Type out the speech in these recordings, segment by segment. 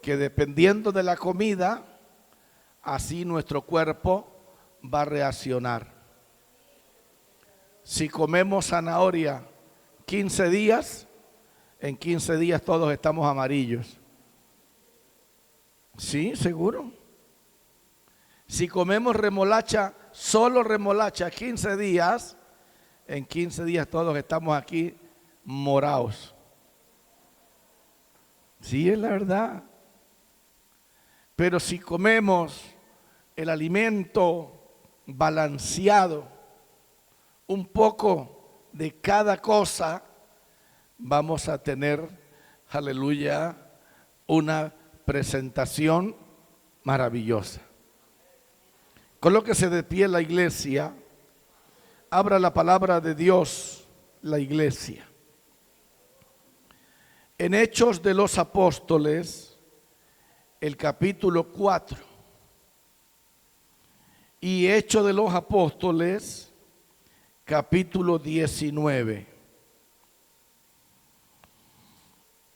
que dependiendo de la comida, así nuestro cuerpo va a reaccionar. Si comemos zanahoria 15 días, en 15 días todos estamos amarillos. Sí, seguro. Si comemos remolacha, solo remolacha 15 días, en 15 días todos estamos aquí morados. Sí, es la verdad. Pero si comemos el alimento balanceado, un poco de cada cosa, vamos a tener, aleluya, una presentación maravillosa. Colóquese de pie la iglesia, abra la palabra de Dios, la iglesia. En Hechos de los Apóstoles, el capítulo 4, y Hechos de los Apóstoles, capítulo 19.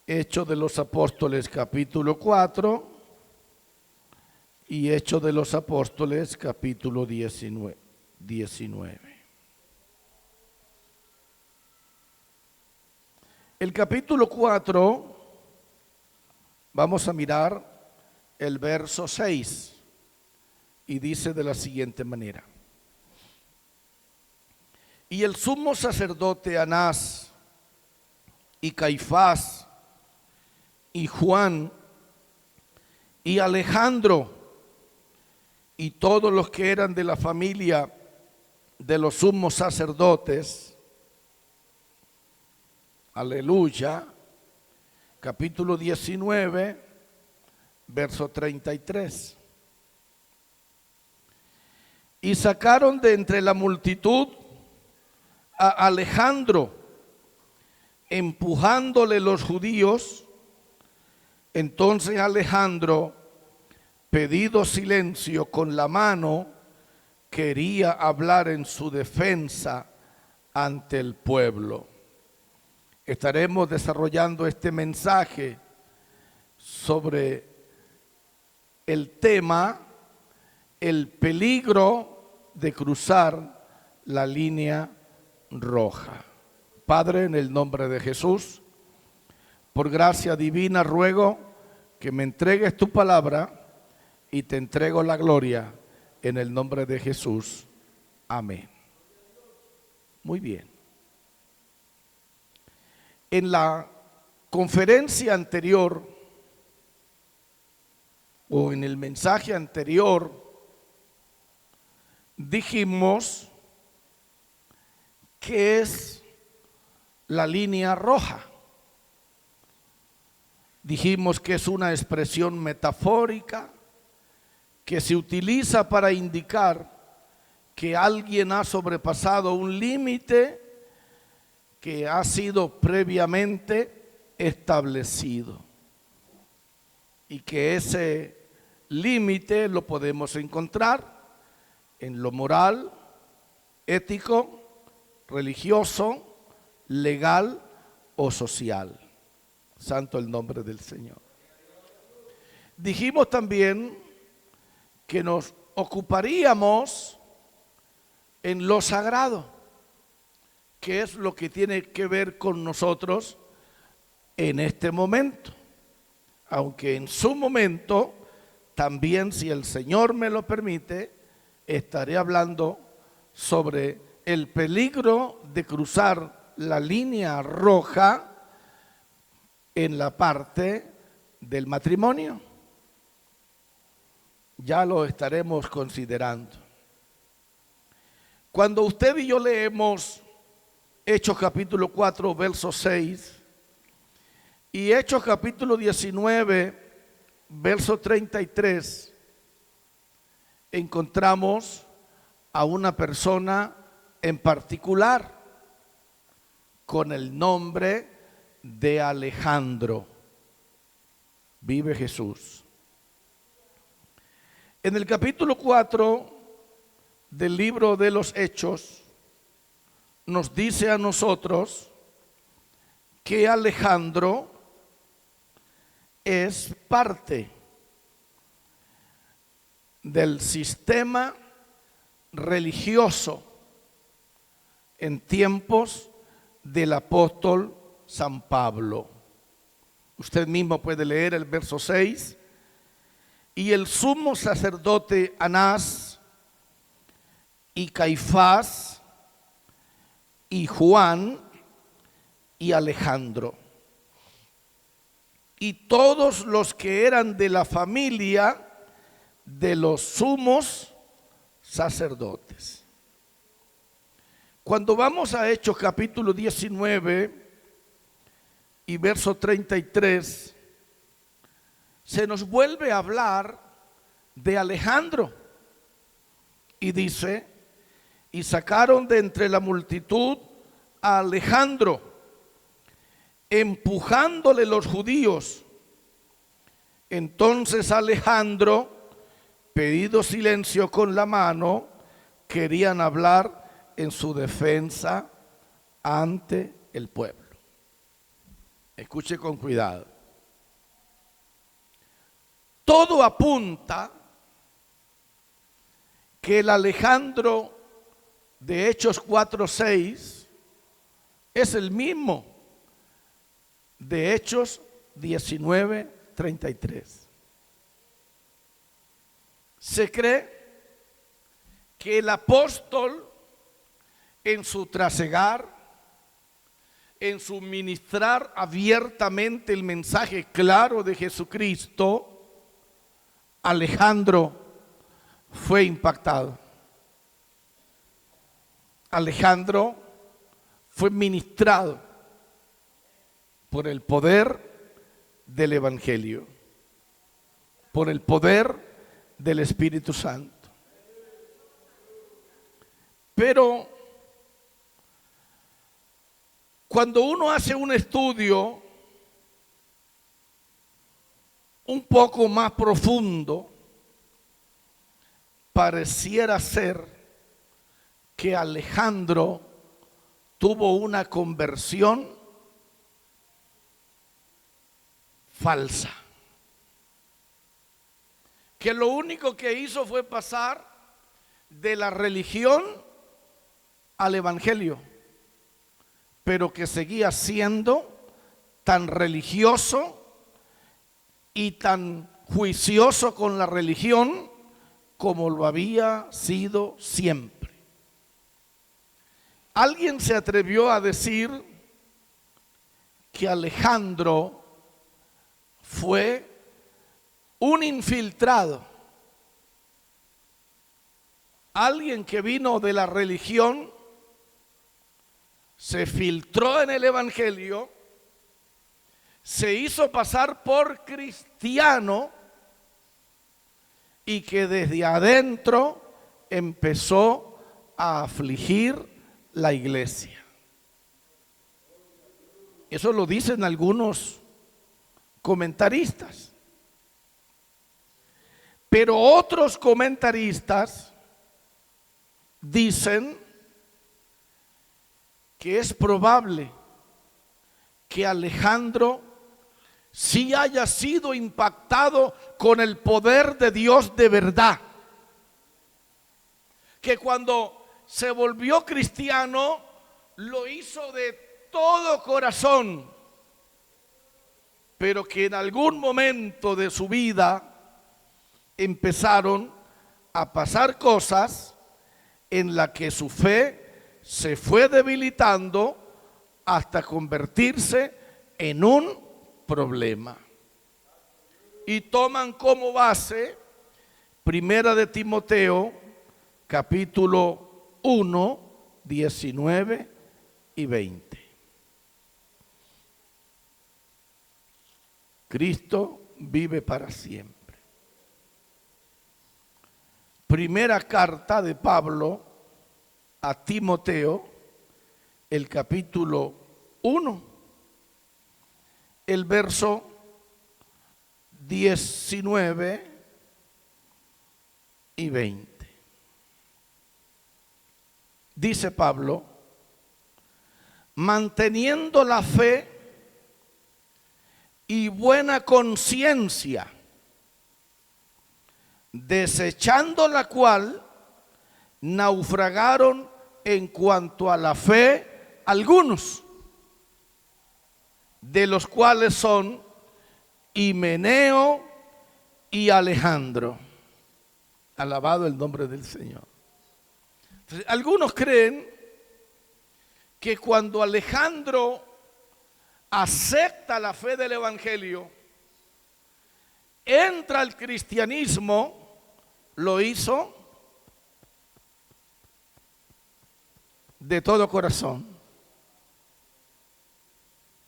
Hechos de los Apóstoles, capítulo 4, y Hechos de los Apóstoles, capítulo 19. El capítulo 4, vamos a mirar el verso 6, y dice de la siguiente manera: y el sumo sacerdote Anás y Caifás y Juan y Alejandro y todos los que eran de la familia de los sumos sacerdotes, aleluya, capítulo 19, verso 33. Y sacaron de entre la multitud a Alejandro, empujándole los judíos. Entonces Alejandro, pedido silencio con la mano, quería hablar en su defensa ante el pueblo. Estaremos desarrollando este mensaje sobre el tema, el peligro de cruzar la línea roja. Padre, en el nombre de Jesús, por gracia divina ruego que me entregues tu palabra y te entrego la gloria en el nombre de Jesús. Amén. Muy bien. En la conferencia anterior, o en el mensaje anterior, dijimos que es la línea roja. Dijimos que es una expresión metafórica que se utiliza para indicar que alguien ha sobrepasado un límite que ha sido previamente establecido, y que ese límite lo podemos encontrar en lo moral, ético, religioso, legal o social. Santo el nombre del Señor. Dijimos también que nos ocuparíamos en lo sagrado, que es lo que tiene que ver con nosotros en este momento. Aunque en su momento, también, si el Señor me lo permite, estaré hablando sobre el peligro de cruzar la línea roja en la parte del matrimonio. Ya lo estaremos considerando. Cuando usted y yo leemos Hechos capítulo 4, verso 6, y Hechos capítulo 19, verso 33, encontramos a una persona en particular con el nombre de Alejandro. Vive Jesús. En el capítulo 4 del libro de los Hechos nos dice a nosotros que Alejandro es parte del sistema religioso en tiempos del apóstol San Pablo. Usted mismo puede leer el verso 6. Y el sumo sacerdote Anás y Caifás y Juan y Alejandro y todos los que eran de la familia de los sumos sacerdotes. Cuando vamos a Hechos capítulo 19 y verso 33, se nos vuelve a hablar de Alejandro y dice: y sacaron de entre la multitud a Alejandro, empujándole los judíos. Entonces Alejandro, pedido silencio con la mano, querían hablar en su defensa ante el pueblo. Escuche con cuidado. Todo apunta que el Alejandro de Hechos 4:6 es el mismo de Hechos 19:33. Se cree que el apóstol, en su trasegar, en su ministrar abiertamente el mensaje claro de Jesucristo, Alejandro fue impactado. Alejandro fue ministrado por el poder del Evangelio, por el poder del Espíritu Santo. Pero cuando uno hace un estudio un poco más profundo, pareciera ser que Alejandro tuvo una conversión falsa, que lo único que hizo fue pasar de la religión al evangelio, pero que seguía siendo tan religioso y tan juicioso con la religión como lo había sido siempre. Alguien se atrevió a decir que Alejandro fue un infiltrado, alguien que vino de la religión, se filtró en el evangelio, se hizo pasar por cristiano y que desde adentro empezó a afligir la iglesia. Eso lo dicen algunos comentaristas. Pero otros comentaristas dicen que es probable que Alejandro sí haya sido impactado con el poder de Dios de verdad, que cuando se volvió cristiano lo hizo de todo corazón, pero que en algún momento de su vida empezaron a pasar cosas en las que su fe se fue debilitando hasta convertirse en un problema. Y toman como base Primera de Timoteo, capítulo 1, 19 y 20. Cristo vive para siempre. Primera carta de Pablo a Timoteo, el capítulo 1, el verso 19 y 20. Dice Pablo: manteniendo la fe y buena conciencia, desechando la cual naufragaron en cuanto a la fe algunos, de los cuales son Himeneo y Alejandro. Alabado el nombre del Señor. Entonces, algunos creen que cuando Alejandro acepta la fe del Evangelio, entra al cristianismo, lo hizo de todo corazón.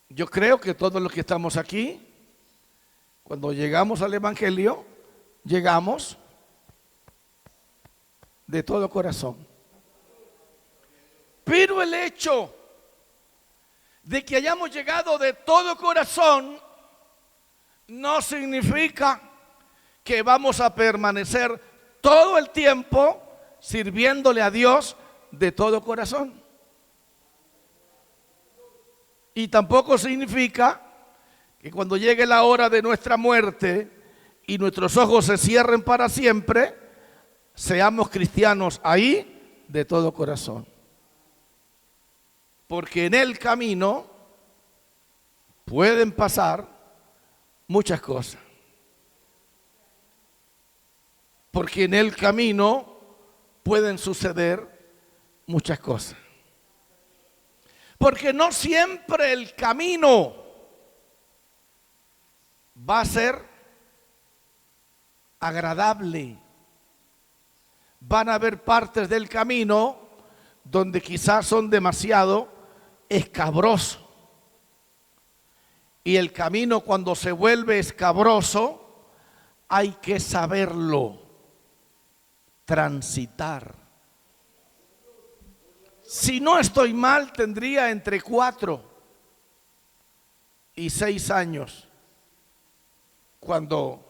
Yo creo que todos los que estamos aquí, cuando llegamos al Evangelio, llegamos de todo corazón. Pero el hecho de que hayamos llegado de todo corazón no significa que vamos a permanecer todo el tiempo sirviéndole a Dios de todo corazón. Y tampoco significa que cuando llegue la hora de nuestra muerte y nuestros ojos se cierren para siempre, seamos cristianos ahí de todo corazón. Porque en el camino pueden pasar muchas cosas. Porque en el camino pueden suceder muchas cosas. Porque no siempre el camino va a ser agradable. Van a haber partes del camino donde quizás son demasiado escabrosos. Y el camino, cuando se vuelve escabroso, hay que saberlo transitar. Si no estoy mal, tendría entre 4 y 6 años cuando,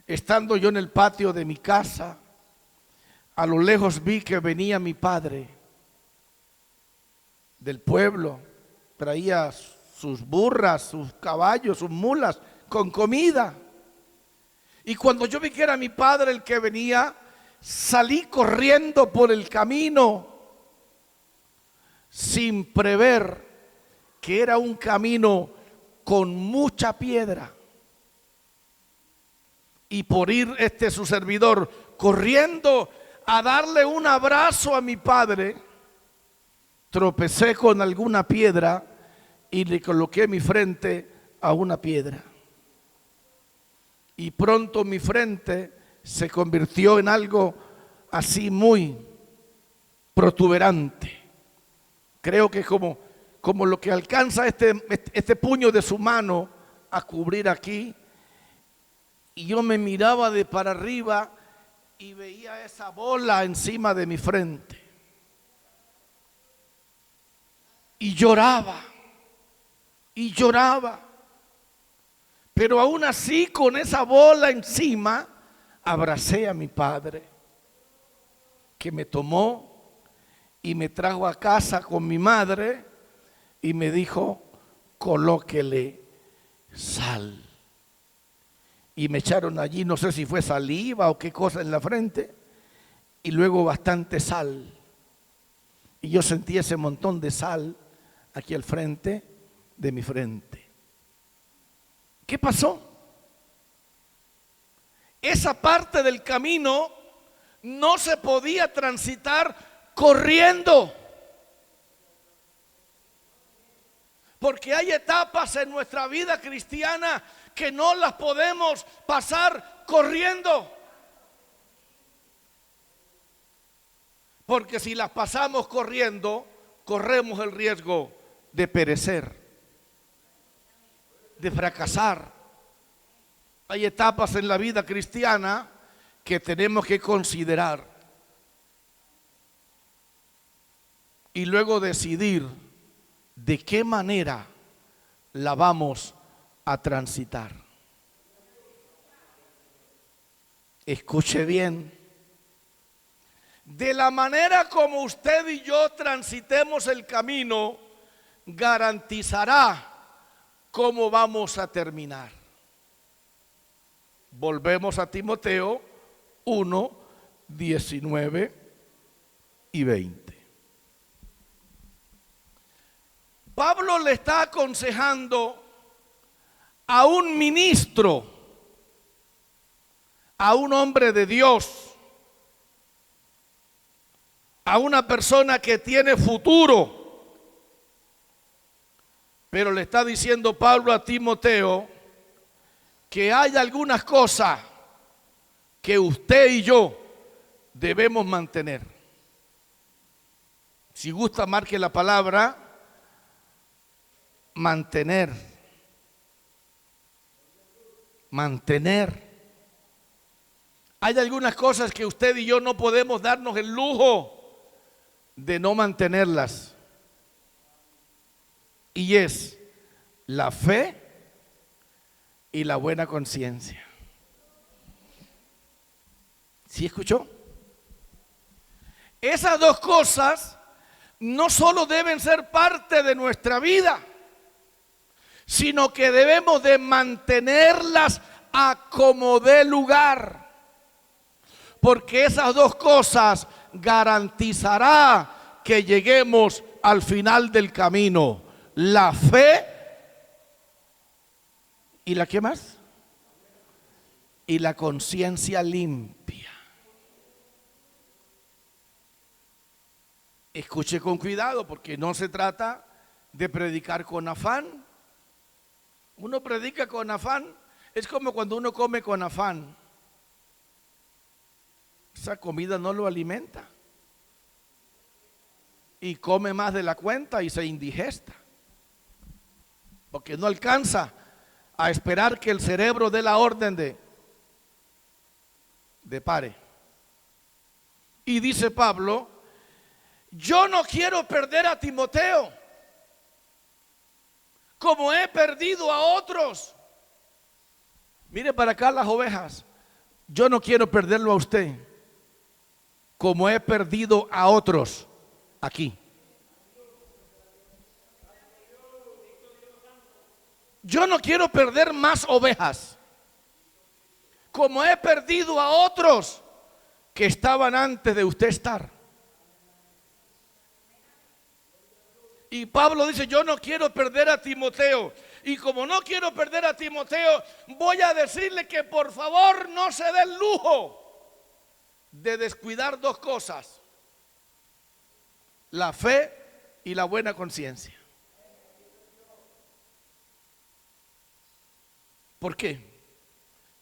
estando yo en el patio de mi casa, a lo lejos vi que venía mi padre del pueblo, traía sus burras, sus caballos, sus mulas con comida. Y cuando yo vi que era mi padre el que venía, salí corriendo por el camino sin prever que era un camino con mucha piedra. Y por ir su servidor corriendo a darle un abrazo a mi padre, tropecé con alguna piedra y le coloqué mi frente a una piedra. Y pronto mi frente se convirtió en algo así muy protuberante. Creo que como lo que alcanza este puño de su mano a cubrir aquí. Y yo me miraba de para arriba y veía esa bola encima de mi frente. Y lloraba. Y lloraba. Pero aún así, con esa bola encima, abracé a mi padre, que me tomó y me trajo a casa con mi madre y me dijo: colóquele sal. Y me echaron allí, no sé si fue saliva o qué cosa en la frente, y luego bastante sal. Y yo sentí ese montón de sal aquí al frente de mi frente. ¿Qué pasó? Esa parte del camino no se podía transitar corriendo. Porque hay etapas en nuestra vida cristiana que no las podemos pasar corriendo. Porque si las pasamos corriendo, corremos el riesgo de perecer, de fracasar. Hay etapas en la vida cristiana que tenemos que considerar y luego decidir de qué manera la vamos a transitar. Escuche bien. De la manera como usted y yo transitemos el camino, garantizará cómo vamos a terminar. Volvemos a Timoteo 1, 19 y 20. Pablo le está aconsejando a un ministro, a un hombre de Dios, a una persona que tiene futuro. Pero le está diciendo Pablo a Timoteo que hay algunas cosas que usted y yo debemos mantener. Si gusta, marque la palabra mantener. Mantener. Hay algunas cosas que usted y yo no podemos darnos el lujo de no mantenerlas. Y es la fe y la buena conciencia. ¿Sí escuchó? Esas dos cosas no solo deben ser parte de nuestra vida, sino que debemos de mantenerlas a como dé lugar, porque esas dos cosas garantizará que lleguemos al final del camino: la fe y la ¿qué más? Y la conciencia limpia. Escuche con cuidado, porque no se trata de predicar con afán. Uno predica con afán, es como cuando uno come con afán. Esa comida no lo alimenta. Y come más de la cuenta y se indigesta, porque no alcanza a esperar que el cerebro dé la orden de pare. Y dice Pablo: yo no quiero perder a Timoteo como he perdido a otros. Mire para acá las ovejas. Yo no quiero perderlo a usted como he perdido a otros aquí. Yo no quiero perder más ovejas como he perdido a otros que estaban antes de usted estar. Y Pablo dice: yo no quiero perder a Timoteo. Y como no quiero perder a Timoteo, voy a decirle que por favor no se dé el lujo de descuidar dos cosas: la fe y la buena conciencia. ¿Por qué?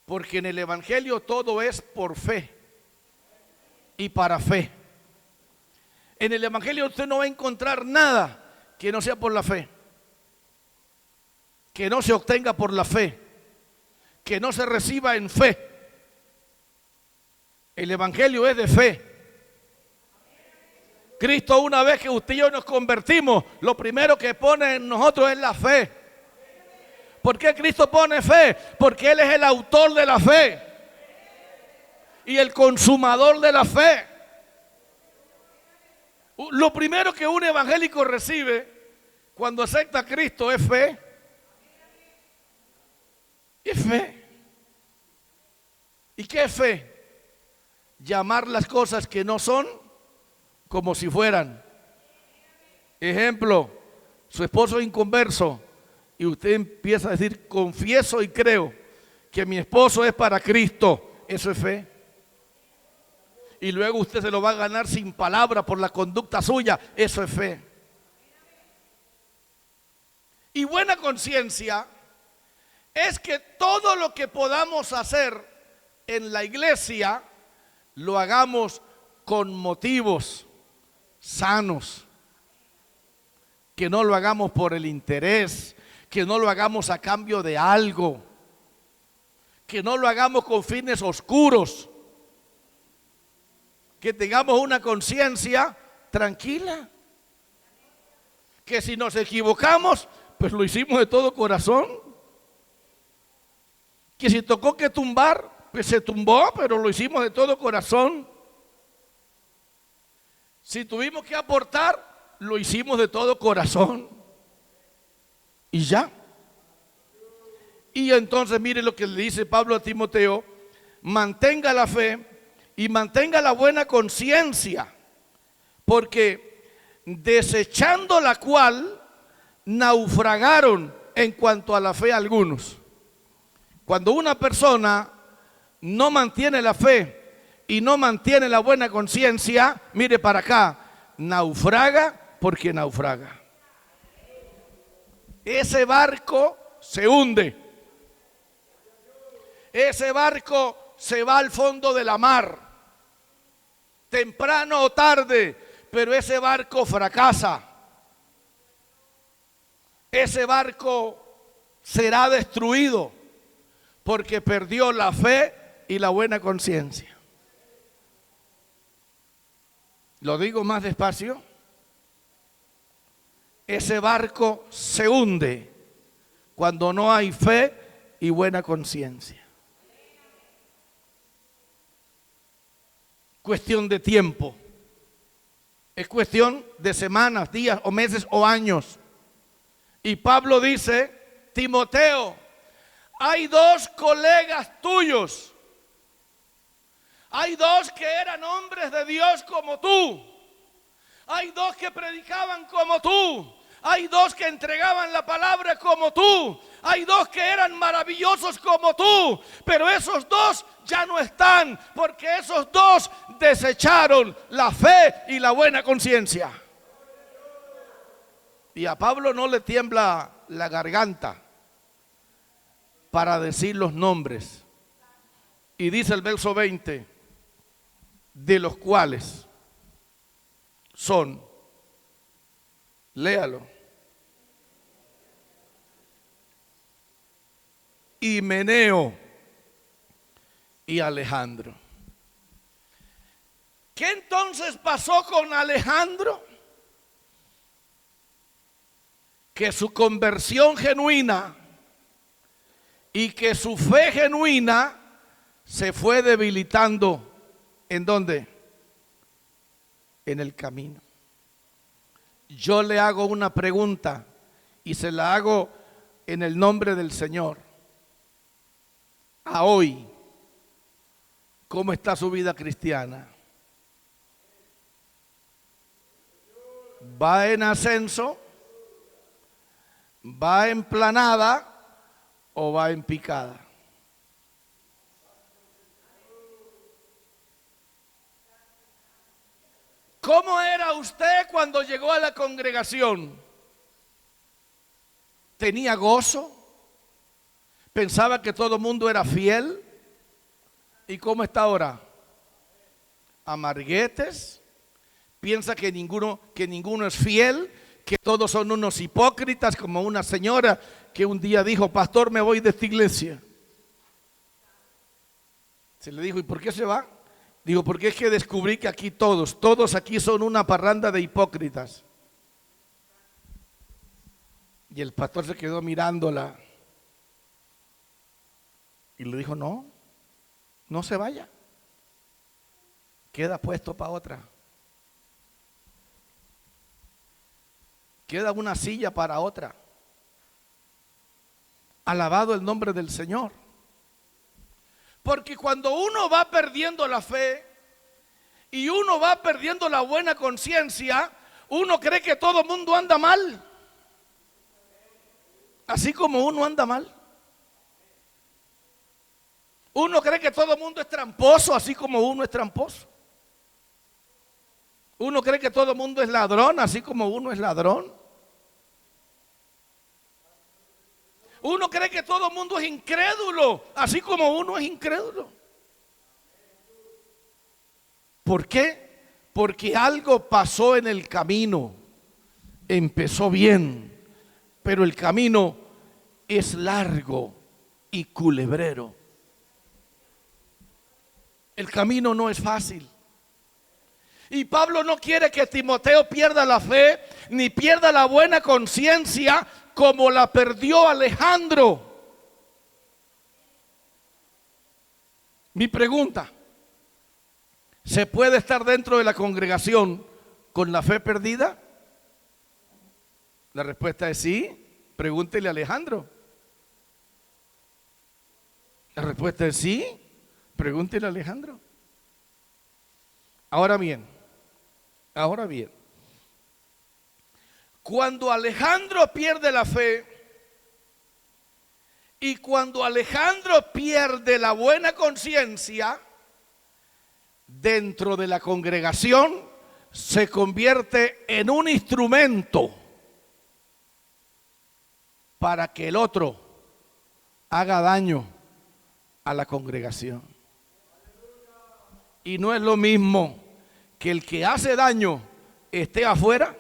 Porque en el Evangelio todo es por fe y para fe. En el Evangelio usted no va a encontrar nada que no sea por la fe, que no se obtenga por la fe, que no se reciba en fe. El Evangelio es de fe. Cristo, una vez que usted y yo nos convertimos, lo primero que pone en nosotros es la fe. ¿Por qué Cristo pone fe? Porque Él es el autor de la fe y el consumador de la fe. Lo primero que un evangélico recibe cuando acepta a Cristo es fe. Es fe. ¿Y qué es fe? Llamar las cosas que no son como si fueran. Ejemplo: su esposo es inconverso y usted empieza a decir: confieso y creo que mi esposo es para Cristo. Eso es fe. Y luego usted se lo va a ganar sin palabra por la conducta suya. Eso es fe. Y buena conciencia es que todo lo que podamos hacer en la iglesia lo hagamos con motivos sanos, que no lo hagamos por el interés, que no lo hagamos a cambio de algo, que no lo hagamos con fines oscuros, que tengamos una conciencia tranquila, que si nos equivocamos, pues lo hicimos de todo corazón, que si tocó que tumbar, pues se tumbó, pero lo hicimos de todo corazón. Si tuvimos que aportar, lo hicimos de todo corazón. Y ya. Y entonces mire lo que le dice Pablo a Timoteo: mantenga la fe y mantenga la buena conciencia, porque desechando la cual naufragaron en cuanto a la fe algunos. Cuando una persona no mantiene la fe y no mantiene la buena conciencia, mire para acá, naufraga porque naufraga. Ese barco se hunde. Ese barco se va al fondo de la mar, temprano o tarde, pero ese barco fracasa. Ese barco será destruido porque perdió la fe y la buena conciencia. Lo digo más despacio. Ese barco se hunde cuando no hay fe y buena conciencia. Cuestión de tiempo. Es cuestión de semanas, días o meses o años. Y Pablo dice: Timoteo, hay dos colegas tuyos. Hay dos que eran hombres de Dios como tú. Hay dos que predicaban como tú. Hay dos que entregaban la palabra como tú. Hay dos que eran maravillosos como tú. Pero esos dos ya no están, porque esos dos desecharon la fe y la buena conciencia. Y a Pablo no le tiembla la garganta para decir los nombres. Y dice el verso 20: de los cuales son, léalo, Himeneo y Alejandro. ¿Qué entonces pasó con Alejandro? Que su conversión genuina y que su fe genuina se fue debilitando. ¿En dónde? En el camino. Yo le hago una pregunta y se la hago en el nombre del Señor. A hoy, ¿cómo está su vida cristiana? ¿Va en ascenso? ¿Va en planada o va en picada? ¿Cómo era usted cuando llegó a la congregación? ¿Tenía gozo? ¿Pensaba que todo el mundo era fiel? ¿Y cómo está ahora? ¿Amarguetes? ¿Piensa que ninguno es fiel? ¿Que todos son unos hipócritas? Como una señora que un día dijo: pastor, me voy de esta iglesia. Se le dijo: ¿y por qué se va? Digo: porque es que descubrí que aquí todos aquí son una parranda de hipócritas. Y el pastor se quedó mirándola y le dijo: no se vaya, queda puesto para otra, queda una silla para otra. Alabado el nombre del Señor. Porque cuando uno va perdiendo la fe y uno va perdiendo la buena conciencia, uno cree que todo el mundo anda mal, así como uno anda mal. Uno cree que todo el mundo es tramposo, así como uno es tramposo. Uno cree que todo el mundo es ladrón, así como uno es ladrón. Uno cree que todo el mundo es incrédulo, así como uno es incrédulo. ¿Por qué? Porque algo pasó en el camino. Empezó bien, pero el camino es largo y culebrero. El camino no es fácil. Y Pablo no quiere que Timoteo pierda la fe ni pierda la buena conciencia como la perdió Alejandro. Mi pregunta: ¿se puede estar dentro de la congregación con la fe perdida? La respuesta es sí. Pregúntele a Alejandro. La respuesta es sí. Pregúntele a Alejandro. Ahora bien, cuando Alejandro pierde la fe y cuando Alejandro pierde la buena conciencia, dentro de la congregación se convierte en un instrumento para que el otro haga daño a la congregación. Y no es lo mismo que el que hace daño esté afuera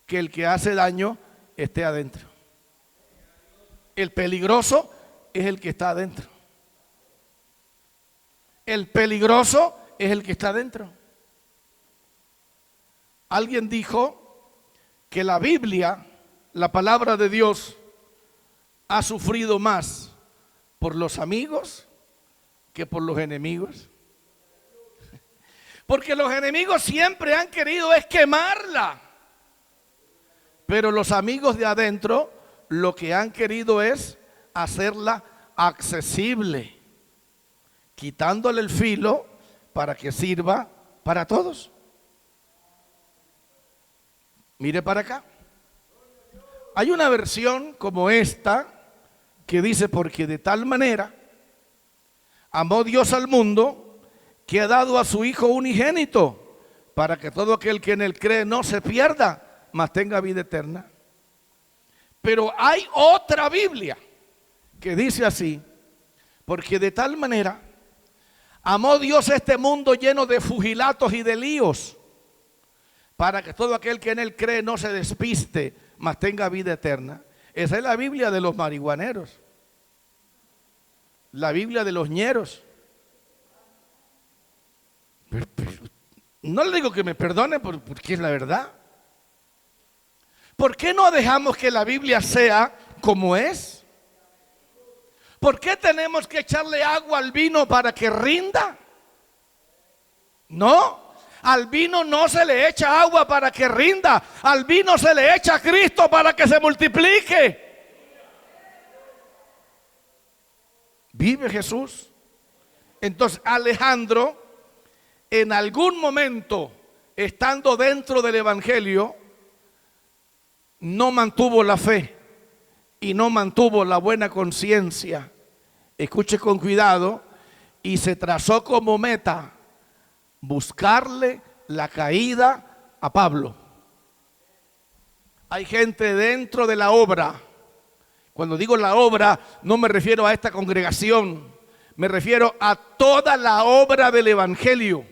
que el que hace daño esté adentro. El peligroso es el que está adentro. El peligroso es el que está adentro. Alguien dijo que la Biblia, la palabra de Dios, ha sufrido más por los amigos que por los enemigos. Porque los enemigos siempre han querido es quemarla. Pero los amigos de adentro lo que han querido es hacerla accesible, quitándole el filo para que sirva para todos. Mire para acá. Hay una versión como esta que dice: porque de tal manera amó Dios al mundo que ha dado a su Hijo unigénito, para que todo aquel que en él cree no se pierda, mas tenga vida eterna. Pero hay otra Biblia que dice así: porque de tal manera amó Dios este mundo lleno de fugilatos y de líos, para que todo aquel que en él cree no se despiste, mas tenga vida eterna. Esa es la Biblia de los marihuaneros, la Biblia de los ñeros. Pero no le digo que me perdone porque es la verdad. ¿Por qué no dejamos que la Biblia sea como es? ¿Por qué tenemos que echarle agua al vino para que rinda? No, al vino no se le echa agua para que rinda, al vino se le echa Cristo para que se multiplique. ¿Vive Jesús? Entonces Alejandro, en algún momento, estando dentro del evangelio, no mantuvo la fe y no mantuvo la buena conciencia. Escuche con cuidado. Y se trazó como meta buscarle la caída a Pablo. Hay gente dentro de la obra. Cuando digo la obra, no me refiero a esta congregación, me refiero a toda la obra del evangelio.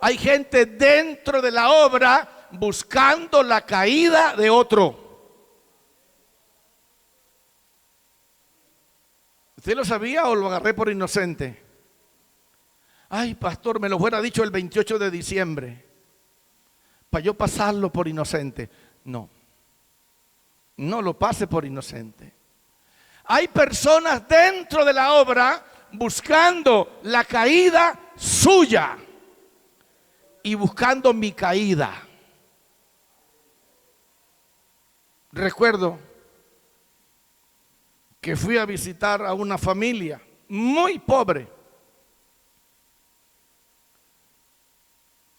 Hay gente dentro de la obra buscando la caída de otro. ¿Usted lo sabía o lo agarré por inocente? Ay, pastor, me lo hubiera dicho el 28 de diciembre para yo pasarlo por inocente. No, no lo pase por inocente. Hay personas dentro de la obra buscando la caída suya y buscando mi caída. Recuerdo que fui a visitar a una familia muy pobre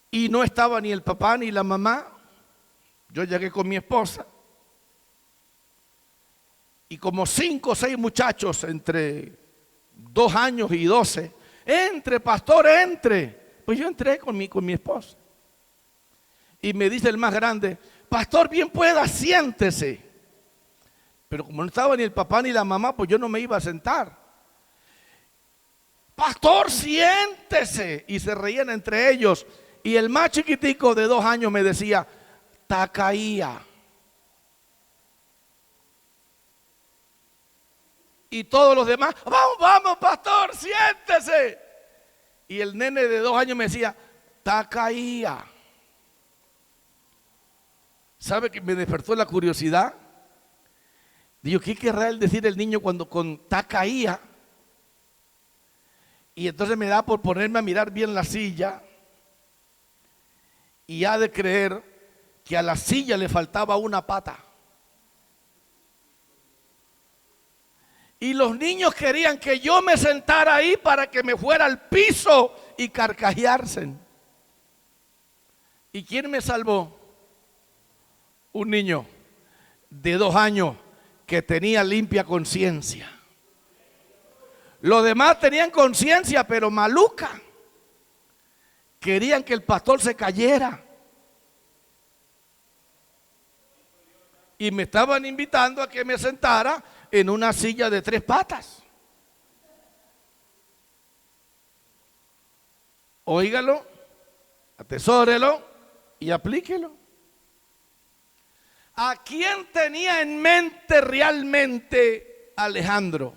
y no estaba ni el papá ni la mamá. Yo llegué con mi esposa y como 5 o 6 muchachos entre 2 años y 12. Entre, pastor, entre. Pues yo entré con mi esposa. Y me dice el más grande: pastor, bien pueda, siéntese. Pero como no estaba ni el papá ni la mamá, pues yo no me iba a sentar. Pastor, siéntese. Y se reían entre ellos. Y el más chiquitico de 2 años me decía: tacaía. Y todos los demás: vamos, vamos, pastor, siéntese. Y el nene de 2 años me decía: tacaía. ¿Sabe que me despertó la curiosidad? Digo, ¿qué querrá él decir el niño cuando con tacaía? Y entonces me da por ponerme a mirar bien la silla y ha de creer que a la silla le faltaba una pata. Y los niños querían que yo me sentara ahí para que me fuera al piso y carcajearse. ¿Y quién me salvó? Un niño de 2 años que tenía limpia conciencia. Los demás tenían conciencia, pero maluca. Querían que el pastor se cayera. Y me estaban invitando a que me sentara en una silla de 3 patas. Óigalo, atesórelo y aplíquelo. ¿A quién tenía en mente realmente Alejandro?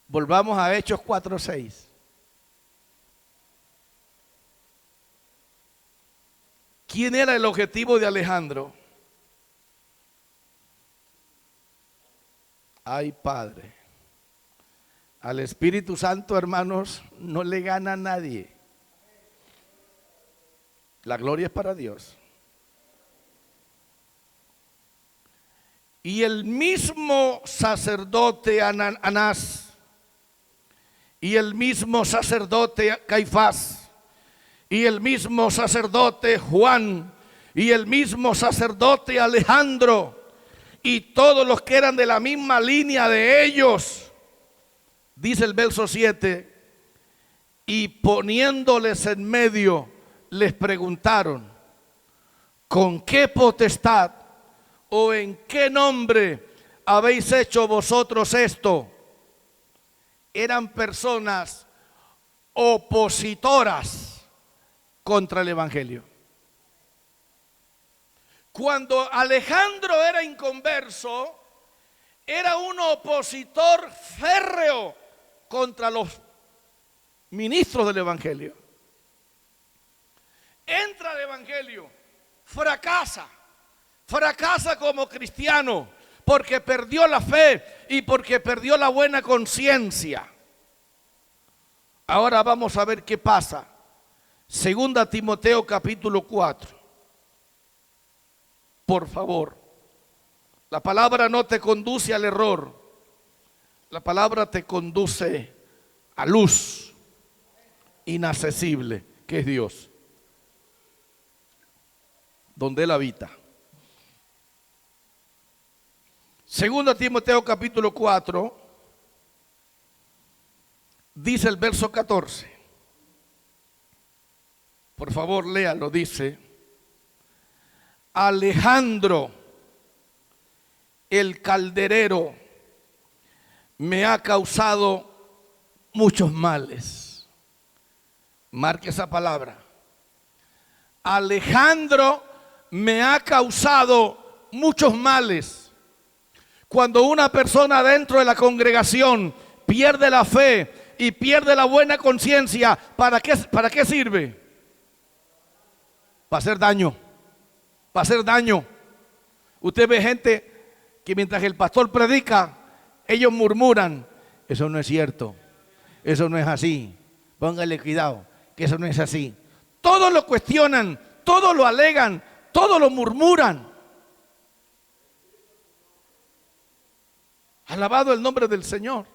Volvamos a Hechos 4:6. ¿Quién era el objetivo de Alejandro? Ay, Padre, al Espíritu Santo, hermanos, no le gana a nadie. La gloria es para Dios. Y el mismo sacerdote Anás, y el mismo sacerdote Caifás, y el mismo sacerdote Juan, y el mismo sacerdote Alejandro, y todos los que eran de la misma línea de ellos, dice el verso 7, y poniéndoles en medio, les preguntaron, ¿con qué potestad o en qué nombre habéis hecho vosotros esto? Eran personas opositoras contra el evangelio. Cuando Alejandro era inconverso, era un opositor férreo contra los ministros del evangelio. Entra al evangelio, fracasa como cristiano porque perdió la fe y porque perdió la buena conciencia. Ahora vamos a ver qué pasa. Segunda Timoteo capítulo 4. Por favor, la palabra no te conduce al error, la palabra te conduce a luz inaccesible, que es Dios, donde Él habita. Segunda Timoteo capítulo 4, dice el verso 14. Por favor, léalo, dice: Alejandro, el calderero, me ha causado muchos males. Marque esa palabra. Alejandro me ha causado muchos males. Cuando una persona dentro de la congregación pierde la fe y pierde la buena conciencia, ¿para qué sirve? Para hacer daño. Para hacer daño. Usted ve gente que mientras el pastor predica, ellos murmuran: eso no es cierto, eso no es así, póngale cuidado, que eso no es así. Todos lo cuestionan, todos lo alegan, todos lo murmuran. Alabado el nombre del Señor.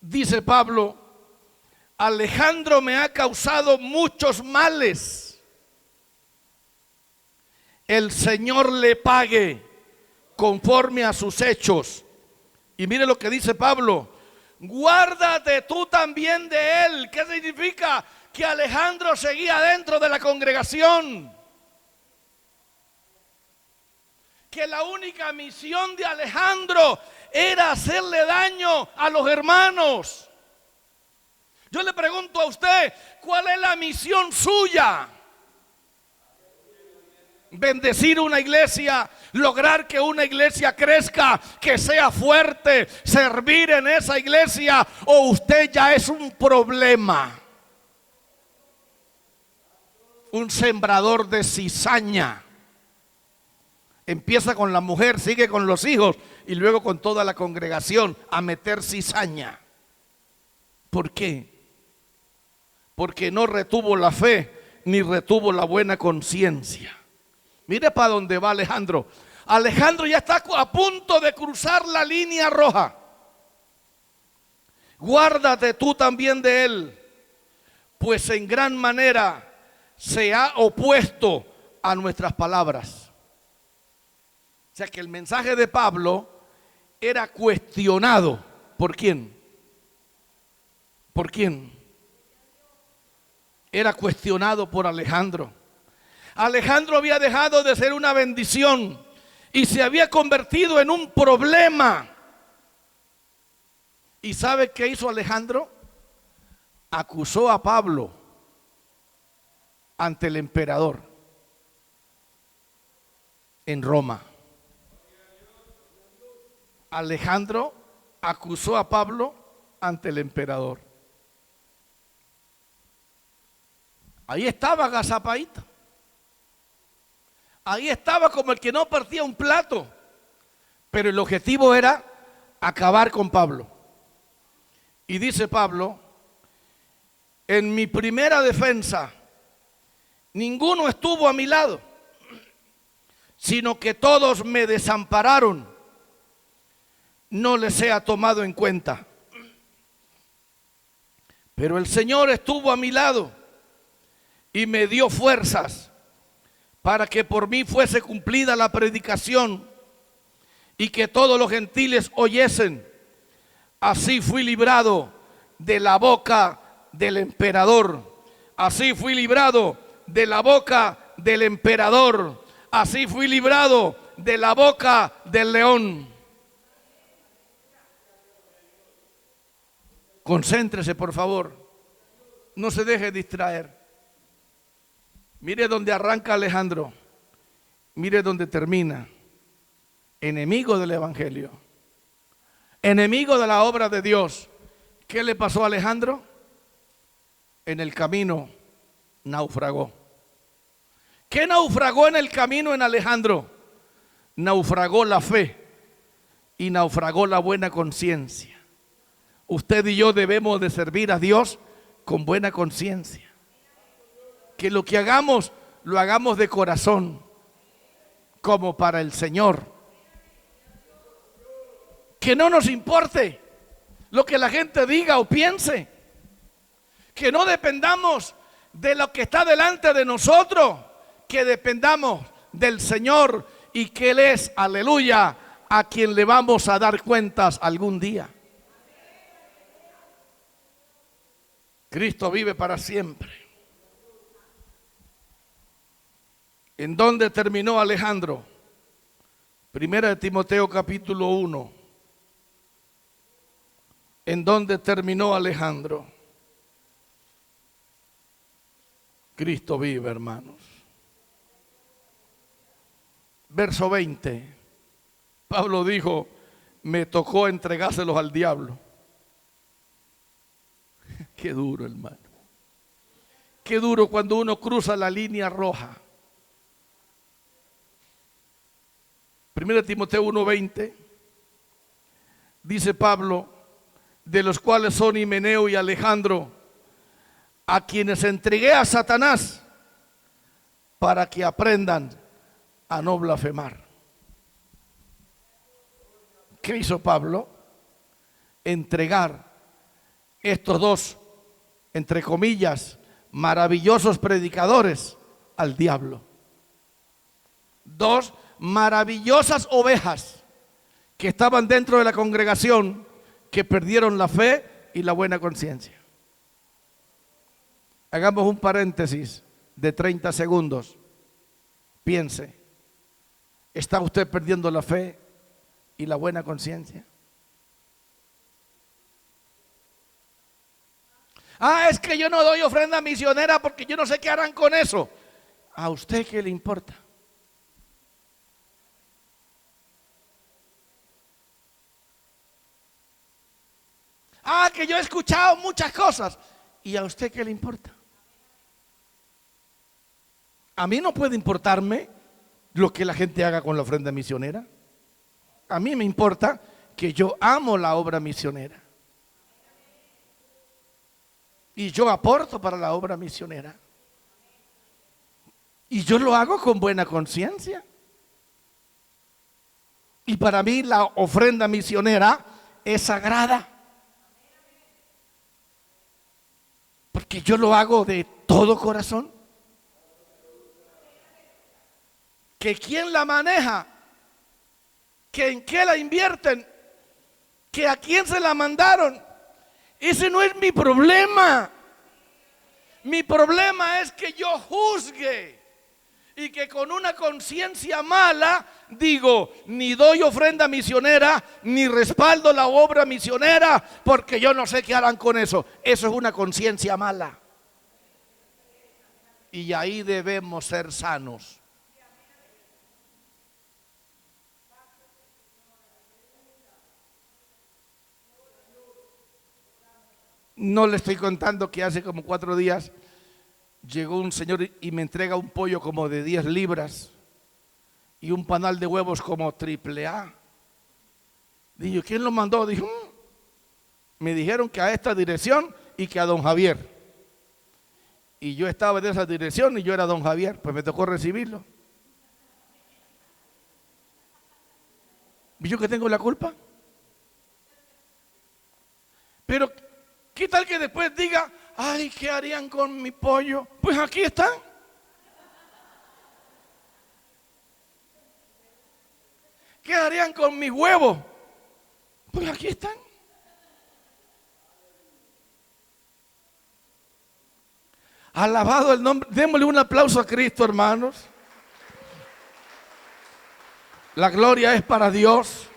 Dice Pablo: Alejandro me ha causado muchos males. El Señor le pague conforme a sus hechos. Y mire lo que dice Pablo: guárdate tú también de él. ¿Qué significa? Que Alejandro seguía dentro de la congregación, que la única misión de Alejandro era hacerle daño a los hermanos. Yo le pregunto a usted, ¿cuál es la misión suya? Bendecir una iglesia, lograr que una iglesia crezca, que sea fuerte, servir en esa iglesia, o usted ya es un problema, un sembrador de cizaña. Empieza con la mujer, sigue con los hijos y luego con toda la congregación a meter cizaña. ¿Por qué? Porque no retuvo la fe ni retuvo la buena conciencia. Mire para dónde va Alejandro. Alejandro ya está a punto de cruzar la línea roja. Guárdate tú también de él, pues en gran manera se ha opuesto a nuestras palabras. O sea que el mensaje de Pablo era cuestionado. ¿Por quién? ¿Por quién? Era cuestionado por Alejandro. Alejandro había dejado de ser una bendición y se había convertido en un problema. ¿Y sabe qué hizo Alejandro? Acusó a Pablo ante el emperador en Roma. Alejandro acusó a Pablo ante el emperador. Ahí estaba agazapadito. Ahí estaba como el que no partía un plato. Pero el objetivo era acabar con Pablo. Y dice Pablo: en mi primera defensa, ninguno estuvo a mi lado, sino que todos me desampararon. No les he tomado en cuenta. Pero el Señor estuvo a mi lado y me dio fuerzas para que por mí fuese cumplida la predicación y que todos los gentiles oyesen. Así fui librado de la boca del emperador. Así fui librado de la boca del emperador. Así fui librado de la boca del león. Concéntrese, por favor. No se deje distraer. Mire dónde arranca Alejandro. Mire dónde termina. Enemigo del evangelio. Enemigo de la obra de Dios. ¿Qué le pasó a Alejandro? En el camino naufragó. ¿Qué naufragó en el camino en Alejandro? Naufragó la fe y naufragó la buena conciencia. Usted y yo debemos de servir a Dios con buena conciencia. Que lo que hagamos, lo hagamos de corazón, como para el Señor. Que no nos importe lo que la gente diga o piense. Que no dependamos de lo que está delante de nosotros, que dependamos del Señor y que Él es, aleluya, a quien le vamos a dar cuentas algún día. Cristo vive para siempre. ¿En dónde terminó Alejandro? Primera de Timoteo capítulo 1. ¿En dónde terminó Alejandro? Cristo vive, hermanos. Verso 20. Pablo dijo: me tocó entregárselos al diablo. Qué duro, hermano. Qué duro cuando uno cruza la línea roja. 1 Timoteo 1:20 dice Pablo: de los cuales son Himeneo y Alejandro, a quienes entregué a Satanás para que aprendan a no blasfemar. ¿Qué hizo Pablo? Entregar estos dos, entre comillas, maravillosos predicadores al diablo. Dos maravillosas ovejas que estaban dentro de la congregación, que perdieron la fe y la buena conciencia. Hagamos un paréntesis de 30 segundos. Piense, ¿está usted perdiendo la fe y la buena conciencia? Es que yo no doy ofrenda misionera porque yo no sé qué harán con eso. ¿A usted qué le importa? Que yo he escuchado muchas cosas. ¿Y a usted qué le importa? A mí no puede importarme lo que la gente haga con la ofrenda misionera. A mí me importa que yo amo la obra misionera. Y yo aporto para la obra misionera. Y yo lo hago con buena conciencia. Y para mí la ofrenda misionera es sagrada. Porque yo lo hago de todo corazón. Que quién la maneja, que en qué la invierten, que a quién se la mandaron, ese no es mi problema. Mi problema es que yo juzgue y que con una conciencia mala digo, ni doy ofrenda misionera, ni respaldo la obra misionera, porque yo no sé qué harán con eso. Eso es una conciencia mala. Y ahí debemos ser sanos. No le estoy contando que hace como 4 días llegó un señor y me entrega un pollo como de 10 libras y un panal de huevos como AAA. Digo, ¿quién lo mandó? Dijo, me dijeron que a esta dirección y que a don Javier. Y yo estaba en esa dirección y yo era don Javier, pues me tocó recibirlo. ¿Y yo que tengo la culpa? Pero ¿qué tal que después diga, ay, ¿qué harían con mi pollo? Pues aquí están. ¿Qué harían con mis huevos? Pues aquí están. Alabado el nombre. Démosle un aplauso a Cristo, hermanos. La gloria es para Dios.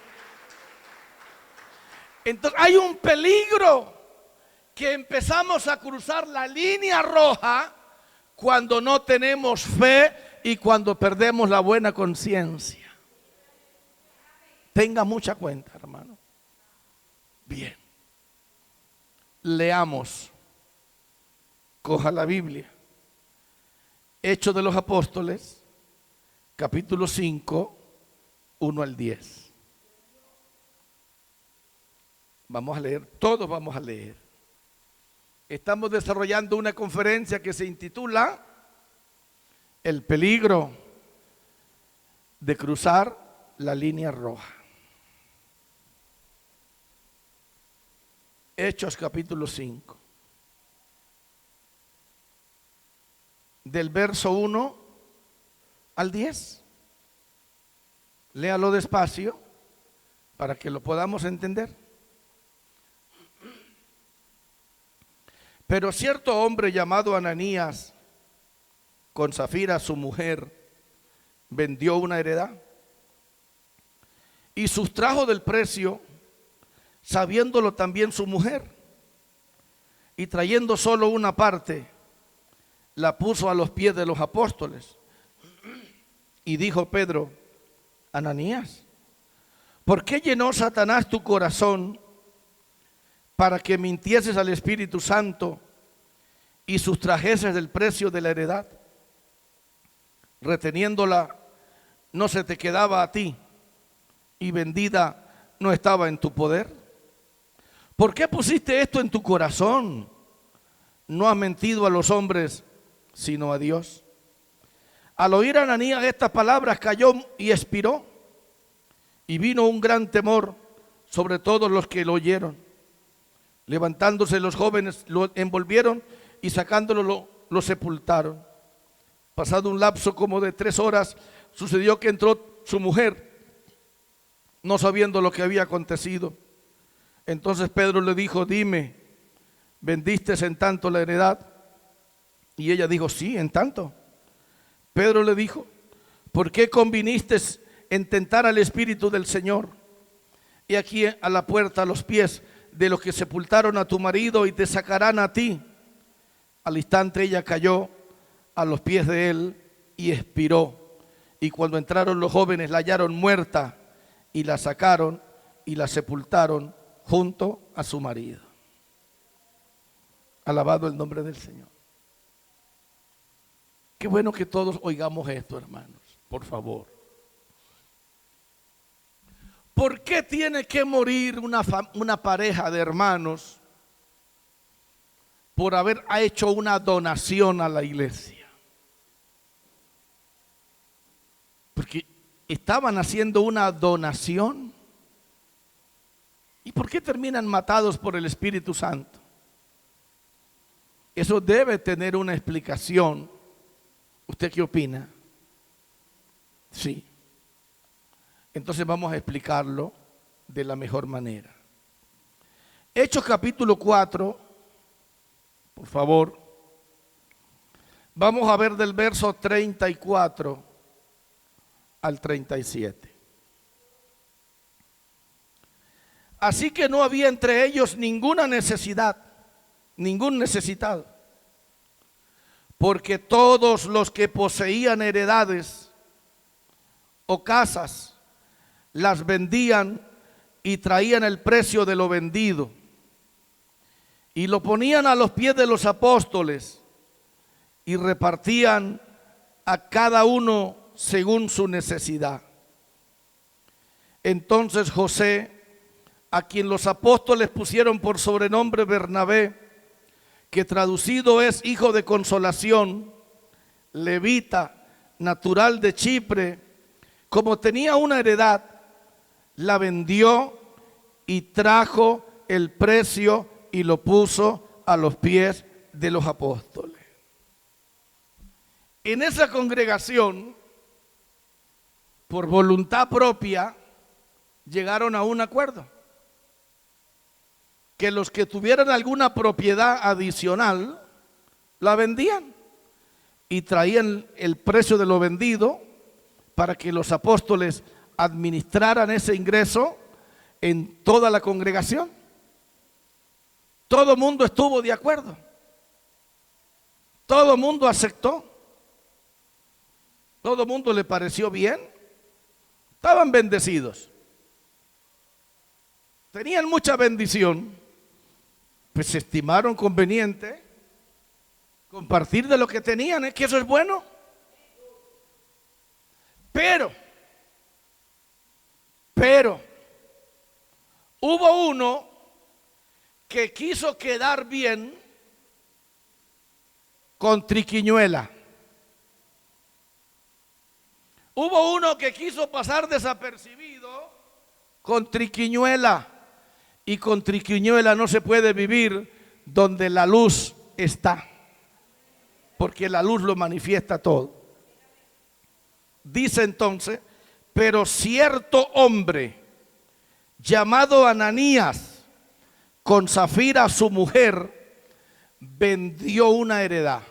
Entonces hay un peligro que empezamos a cruzar la línea roja cuando no tenemos fe y cuando perdemos la buena conciencia. Tenga mucha cuenta, hermano. Bien. Leamos. Coja la Biblia. Hechos de los Apóstoles, capítulo 5, 1 al 10. Vamos a leer, todos vamos a leer. Estamos desarrollando una conferencia que se intitula El peligro de cruzar la línea roja. Hechos capítulo 5. Del verso 1 al 10. Léalo despacio para que lo podamos entender. Pero cierto hombre llamado Ananías, con Zafira su mujer, vendió una heredad y sustrajo del precio, sabiéndolo también su mujer, y trayendo solo una parte, la puso a los pies de los apóstoles. Y dijo Pedro, Ananías, ¿por qué llenó Satanás tu corazón para que mintieses al Espíritu Santo y sustrajeses del precio de la heredad? Reteniéndola no se te quedaba a ti y vendida no estaba en tu poder. ¿Por qué pusiste esto en tu corazón? No has mentido a los hombres, sino a Dios. Al oír Ananías estas palabras, cayó y expiró, y vino un gran temor sobre todos los que lo oyeron. Levantándose los jóvenes, lo envolvieron y sacándolo lo sepultaron. Pasado un lapso como de 3 horas, sucedió que entró su mujer, no sabiendo lo que había acontecido. Entonces Pedro le dijo, dime, ¿vendiste en tanto la heredad? Y ella dijo, sí, en tanto. Pedro le dijo, ¿por qué conviniste en tentar al Espíritu del Señor? Y aquí a la puerta, a los pies de los que sepultaron a tu marido y te sacarán a ti. Al instante ella cayó a los pies de él y expiró. Y cuando entraron los jóvenes la hallaron muerta y la sacaron y la sepultaron junto a su marido. Alabado el nombre del Señor. Qué bueno que todos oigamos esto, hermanos, por favor. ¿Por qué tiene que morir una pareja de hermanos por haber hecho una donación a la iglesia? Porque estaban haciendo una donación. ¿Y por qué terminan matados por el Espíritu Santo? Eso debe tener una explicación. ¿Usted qué opina? Sí. Entonces vamos a explicarlo de la mejor manera. Hechos capítulo 4, por favor. Vamos a ver del verso 34 al 37. Así que no había entre ellos ninguna necesidad, ningún necesitado, porque todos los que poseían heredades o casas las vendían y traían el precio de lo vendido y lo ponían a los pies de los apóstoles y repartían a cada uno según su necesidad. Entonces José, a quien los apóstoles pusieron por sobrenombre Bernabé, que traducido es hijo de consolación, levita, natural de Chipre, como tenía una heredad, la vendió y trajo el precio y lo puso a los pies de los apóstoles. En esa congregación, por voluntad propia, llegaron a un acuerdo. Que los que tuvieran alguna propiedad adicional, la vendían y traían el precio de lo vendido para que los apóstoles administraran ese ingreso en toda la congregación. Todo el mundo estuvo de acuerdo. Todo el mundo aceptó. Todo el mundo le pareció bien. Estaban bendecidos. Tenían mucha bendición. Pues se estimaron conveniente compartir de lo que tenían, ¿es que eso es bueno? Pero, hubo uno que quiso quedar bien con triquiñuela. Hubo uno que quiso pasar desapercibido con triquiñuela. Y con triquiñuela no se puede vivir donde la luz está, porque la luz lo manifiesta todo. Dice entonces, pero cierto hombre llamado Ananías, con Zafira su mujer, vendió una heredad.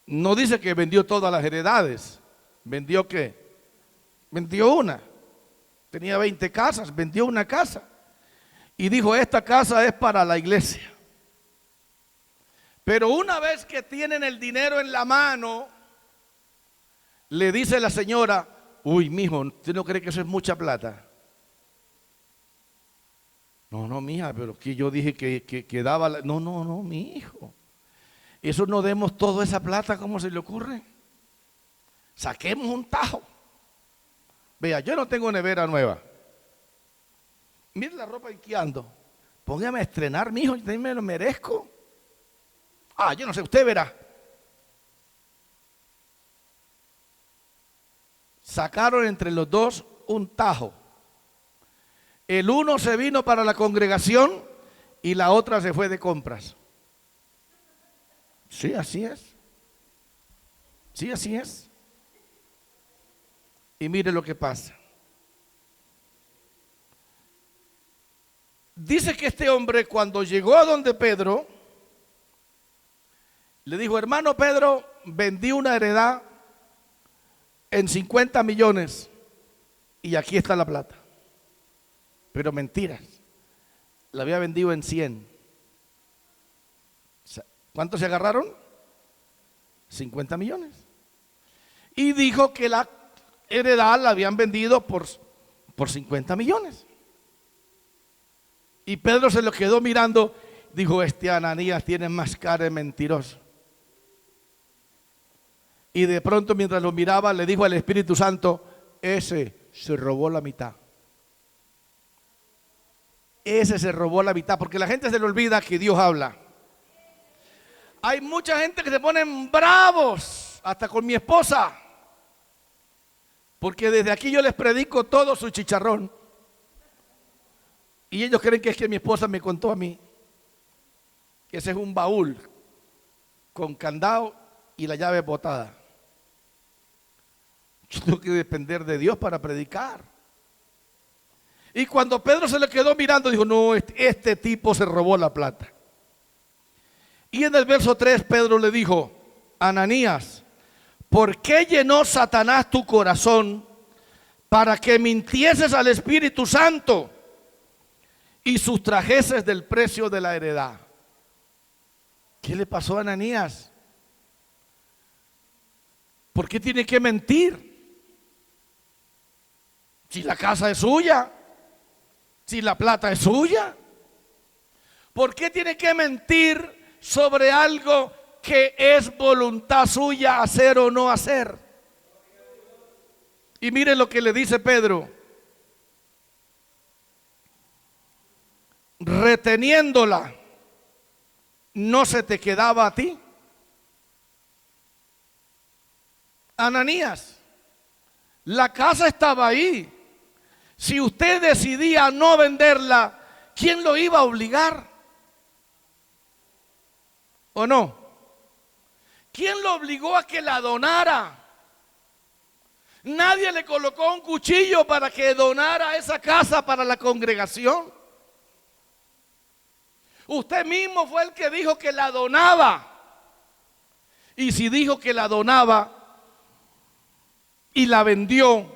No dice que vendió todas las heredades. ¿Vendió qué? Vendió una. Tenía 20 casas, vendió una casa y dijo, esta casa es para la iglesia. Pero una vez que tienen el dinero en la mano, le dice la señora, uy, mijo, ¿usted no cree que eso es mucha plata? No, mija, pero que yo dije que daba, no, mi hijo. Eso no demos toda esa plata, ¿cómo se le ocurre? Saquemos un tajo. Vea, yo no tengo nevera nueva. Mire la ropa en que ando. Póngame a estrenar, mijo, yo me lo merezco. Yo no sé, usted verá. Sacaron entre los dos un tajo. El uno se vino para la congregación y la otra se fue de compras. Sí, así es. Sí, así es. Y mire lo que pasa. Dice que este hombre cuando llegó a donde Pedro, le dijo, hermano Pedro, vendí una heredad en 50 millones y aquí está la plata. Pero mentiras, la había vendido en 100. ¿Cuántos se agarraron? 50 millones. Y dijo que la heredad la habían vendido por 50 millones. Y Pedro se lo quedó mirando, dijo, este Ananías tiene más cara de mentiroso. Y de pronto mientras lo miraba le dijo al Espíritu Santo, ese se robó la mitad. Ese se robó la mitad, porque la gente se le olvida que Dios habla. Hay mucha gente que se ponen bravos, hasta con mi esposa. Porque desde aquí yo les predico todo su chicharrón. Y ellos creen que es que mi esposa me contó a mí. Ese es un baúl con candado y la llave botada. Yo tengo que depender de Dios para predicar. Y cuando Pedro se le quedó mirando, dijo, no, este tipo se robó la plata. Y en el verso 3 Pedro le dijo, Ananías, ¿por qué llenó Satanás tu corazón para que mintieses al Espíritu Santo y sustrajeses del precio de la heredad? ¿Qué le pasó a Ananías? ¿Por qué tiene que mentir? Si la casa es suya, si la plata es suya. ¿Por qué tiene que mentir sobre algo que es voluntad suya hacer o no hacer? Y mire lo que le dice Pedro. Reteniéndola, ¿no se te quedaba a ti? Ananías, la casa estaba ahí. Si usted decidía no venderla, ¿quién lo iba a obligar? ¿O no? ¿Quién lo obligó a que la donara? Nadie le colocó un cuchillo para que donara esa casa para la congregación. Usted mismo fue el que dijo que la donaba. Y si dijo que la donaba y la vendió,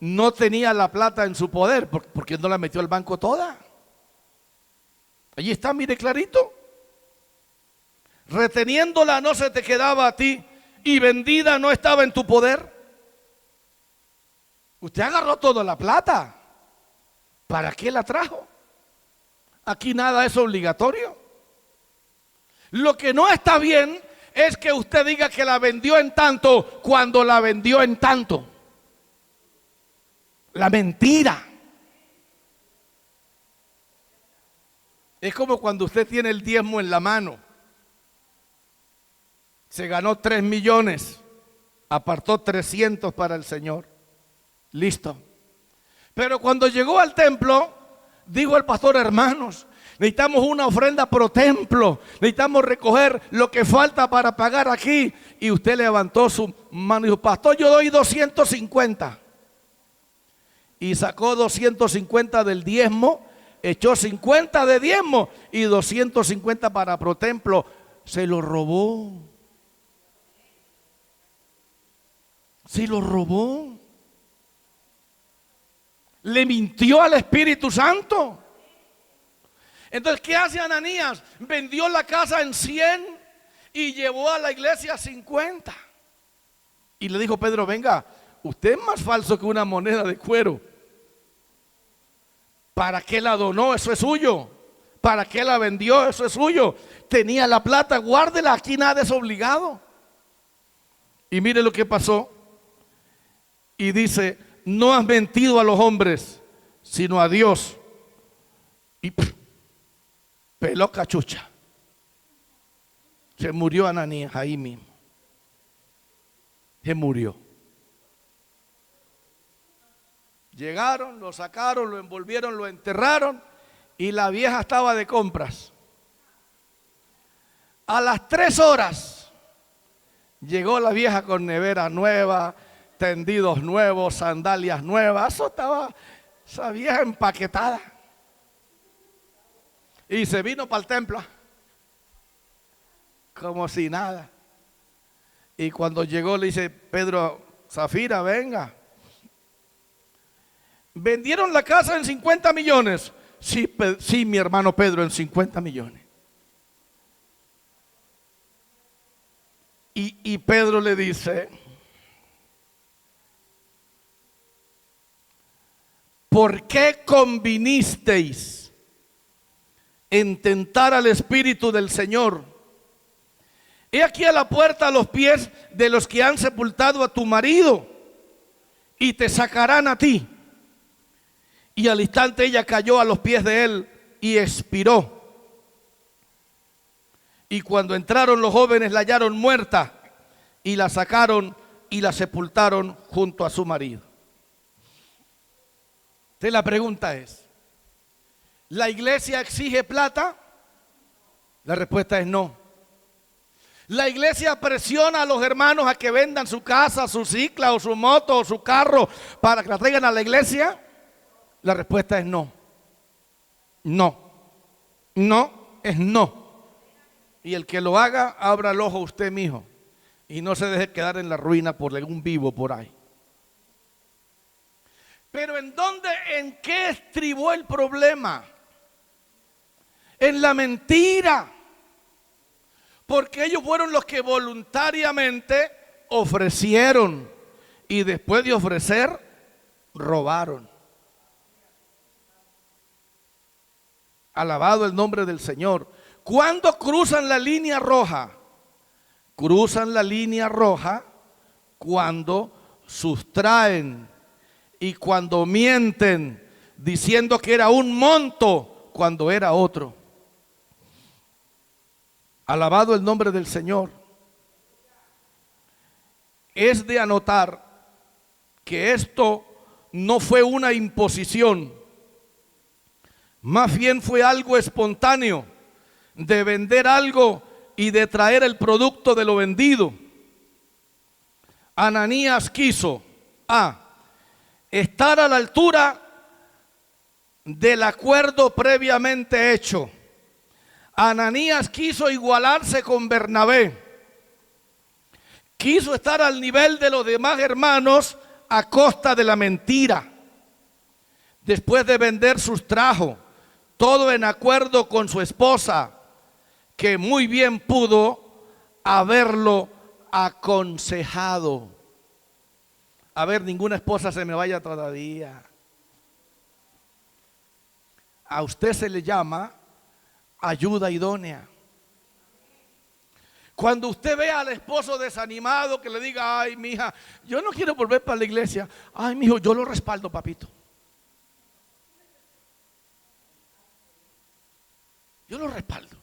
no tenía la plata en su poder, porque no la metió al banco toda. Allí está, mire clarito. Reteniéndola no se te quedaba a ti y vendida no estaba en tu poder. Usted agarró toda la plata. ¿Para qué la trajo? Aquí nada es obligatorio. Lo que no está bien es que usted diga que la vendió en tanto cuando la vendió en tanto. La mentira. Es como cuando usted tiene el diezmo en la mano. Se ganó 3 millones, apartó 300 para el Señor. Listo. Pero cuando llegó al templo, dijo el pastor, hermanos, necesitamos una ofrenda pro templo, necesitamos recoger lo que falta para pagar aquí. Y usted levantó su mano y dijo, pastor, yo doy 250. Y sacó 250 del diezmo, echó 50 de diezmo y 250 para pro templo. Se lo robó. Se lo robó. Le mintió al Espíritu Santo. Entonces, ¿qué hace Ananías? Vendió la casa en 100 y llevó a la iglesia 50. Y le dijo Pedro, venga, usted es más falso que una moneda de cuero. ¿Para qué la donó? Eso es suyo. ¿Para qué la vendió? Eso es suyo. Tenía la plata, guárdela, aquí nada es obligado. Y mire lo que pasó. Y dice, no has mentido a los hombres, sino a Dios. Y peló cachucha. Se murió Ananías ahí mismo. Se murió. Llegaron, lo sacaron, lo envolvieron, lo enterraron y la vieja estaba de compras. A las 3 horas llegó la vieja con nevera nueva, tendidos nuevos, sandalias nuevas. Eso estaba, esa vieja empaquetada. Y se vino para el templo como si nada. Y cuando llegó le dice Pedro, Zafira, venga. ¿Vendieron la casa en 50 millones? Sí, sí, mi hermano Pedro, en 50 millones. Y Pedro le dice, ¿por qué convinisteis en tentar al Espíritu del Señor? He aquí a la puerta a los pies de los que han sepultado a tu marido y te sacarán a ti. Y al instante ella cayó a los pies de él y expiró. Y cuando entraron los jóvenes la hallaron muerta y la sacaron y la sepultaron junto a su marido. Entonces la pregunta es, ¿la iglesia exige plata? La respuesta es no. ¿La iglesia presiona a los hermanos a que vendan su casa, su cicla o su moto o su carro para que la traigan a la iglesia? La respuesta es no. No. No es no. Y el que lo haga, abra el ojo usted mismo y no se deje quedar en la ruina por algún vivo por ahí. Pero ¿en qué estribó el problema? En la mentira. Porque ellos fueron los que voluntariamente ofrecieron y después de ofrecer, robaron. Alabado el nombre del Señor. ¿Cuándo cruzan la línea roja? Cruzan la línea roja cuando sustraen y cuando mienten diciendo que era un monto cuando era otro. Alabado el nombre del Señor. Es de anotar que esto no fue una imposición, más bien fue algo espontáneo de vender algo y de traer el producto de lo vendido. Ananías quiso estar a la altura del acuerdo previamente hecho. Ananías quiso igualarse con Bernabé. Quiso estar al nivel de los demás hermanos a costa de la mentira. Después de vender sustrajo, todo en acuerdo con su esposa, que muy bien pudo haberlo aconsejado. A ver, ninguna esposa se me vaya todavía. A usted se le llama ayuda idónea. Cuando usted ve al esposo desanimado que le diga, ay, mija, yo no quiero volver para la iglesia. Ay, mijo, yo lo respaldo, papito. Yo lo respaldo.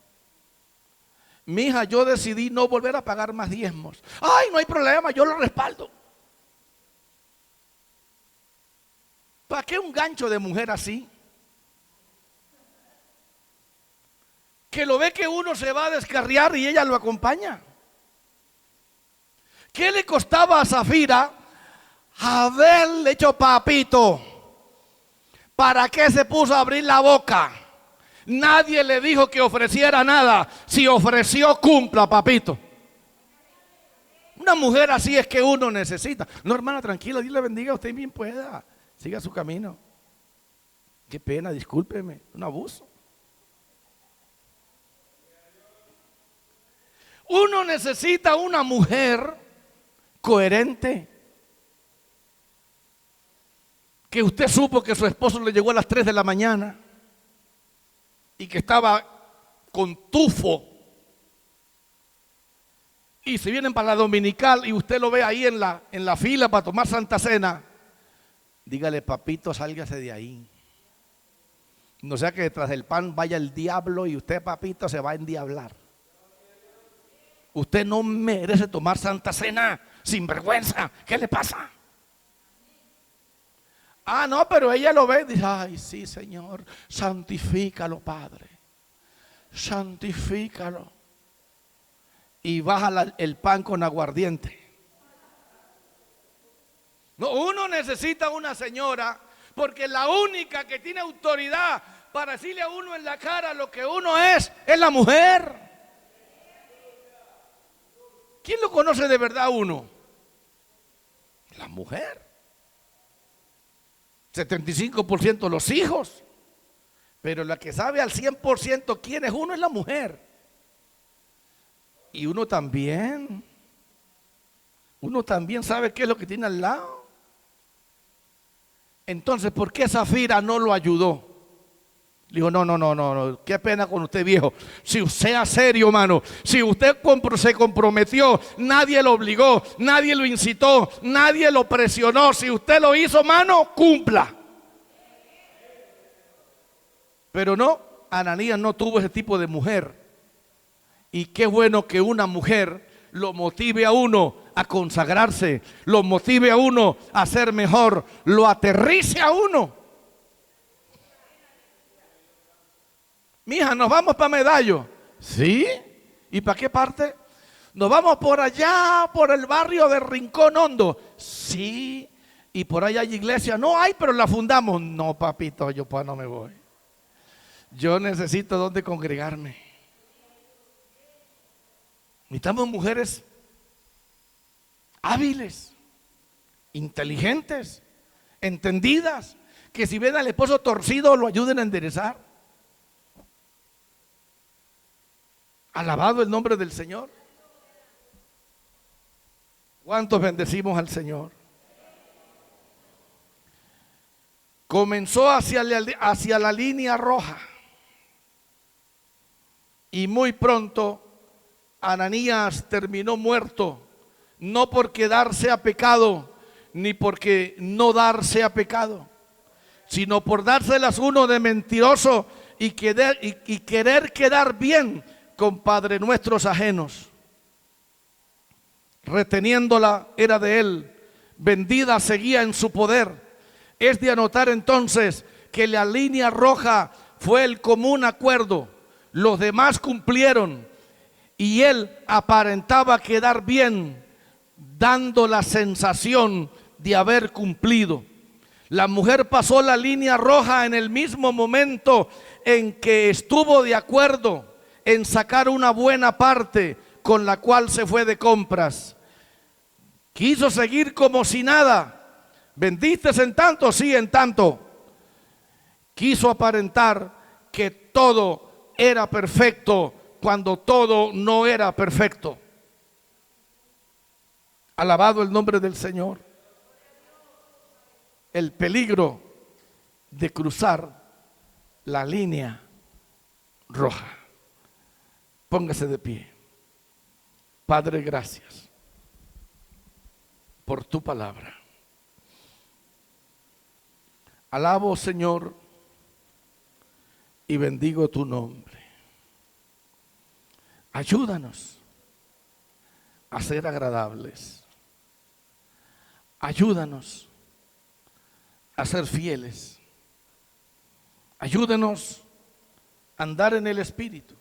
Mija, yo decidí no volver a pagar más diezmos. Ay, no hay problema, yo lo respaldo. ¿Para qué un gancho de mujer así? Que lo ve que uno se va a descarriar y ella lo acompaña. ¿Qué le costaba a Zafira haberle hecho papito? ¿Para qué se puso a abrir la boca? Nadie le dijo que ofreciera nada. Si ofreció, cumpla, papito. Una mujer así es que uno necesita. No, hermana, tranquila, Dios le bendiga, usted bien pueda. Siga su camino. Qué pena, discúlpeme, un abuso. Uno necesita una mujer coherente. Que usted supo que su esposo le llegó a las 3 de la mañana y que estaba con tufo. Y si vienen para la dominical y usted lo ve ahí en la fila para tomar Santa Cena, dígale, papito, sálgase de ahí. No sea que detrás del pan vaya el diablo y usted, papito, se va a endiablar. Usted no merece tomar Santa Cena sin vergüenza. ¿Qué le pasa? Ah, no, pero ella lo ve y dice, ay, sí, Señor, santifícalo, Padre. Santifícalo. Y baja el pan con aguardiente. No, uno necesita una señora, porque la única que tiene autoridad para decirle a uno en la cara lo que uno es la mujer. ¿Quién lo conoce de verdad uno? La mujer. 75% los hijos. Pero la que sabe al 100% quién es uno es la mujer. Y uno también sabe qué es lo que tiene al lado. Entonces, ¿por qué Zafira no lo ayudó? Le dijo, no, qué pena con usted, viejo. Si usted sea serio, hermano. Si usted se comprometió, nadie lo obligó, nadie lo incitó, nadie lo presionó. Si usted lo hizo, hermano, cumpla. Pero no, Ananías no tuvo ese tipo de mujer. Y qué bueno que una mujer lo motive a uno a consagrarse, lo motive a uno a ser mejor, lo aterrice a uno Mija, nos vamos para Medallo. ¿Sí? ¿Y para qué parte? Nos vamos por allá, por el barrio de Rincón Hondo. Sí. ¿Y por allá hay iglesia? No hay, pero la fundamos. No, papito, yo pues no me voy. Yo necesito donde congregarme. Necesitamos mujeres hábiles, inteligentes, entendidas, que si ven al esposo torcido lo ayuden a enderezar. Alabado el nombre del Señor. ¿Cuántos bendecimos al Señor? Comenzó hacia la línea roja y muy pronto Ananías terminó muerto, no porque dar sea pecado, ni porque no dar sea pecado, sino por dárselas uno de mentiroso y querer quedar bien con Padre nuestros ajenos. Reteniéndola era de él, vendida seguía en su poder. Es de anotar entonces que la línea roja fue el común acuerdo, los demás cumplieron y él aparentaba quedar bien, dando la sensación de haber cumplido. La mujer pasó la línea roja en el mismo momento en que estuvo de acuerdo en sacar una buena parte con la cual se fue de compras. Quiso seguir como si nada. ¿Vendiste en tanto? Sí, en tanto. Quiso aparentar que todo era perfecto cuando todo no era perfecto. Alabado el nombre del Señor. El peligro de cruzar la línea roja. Póngase de pie. Padre, gracias por tu palabra. Alabo, Señor, y bendigo tu nombre. Ayúdanos a ser agradables. Ayúdanos a ser fieles. Ayúdanos a andar en el Espíritu.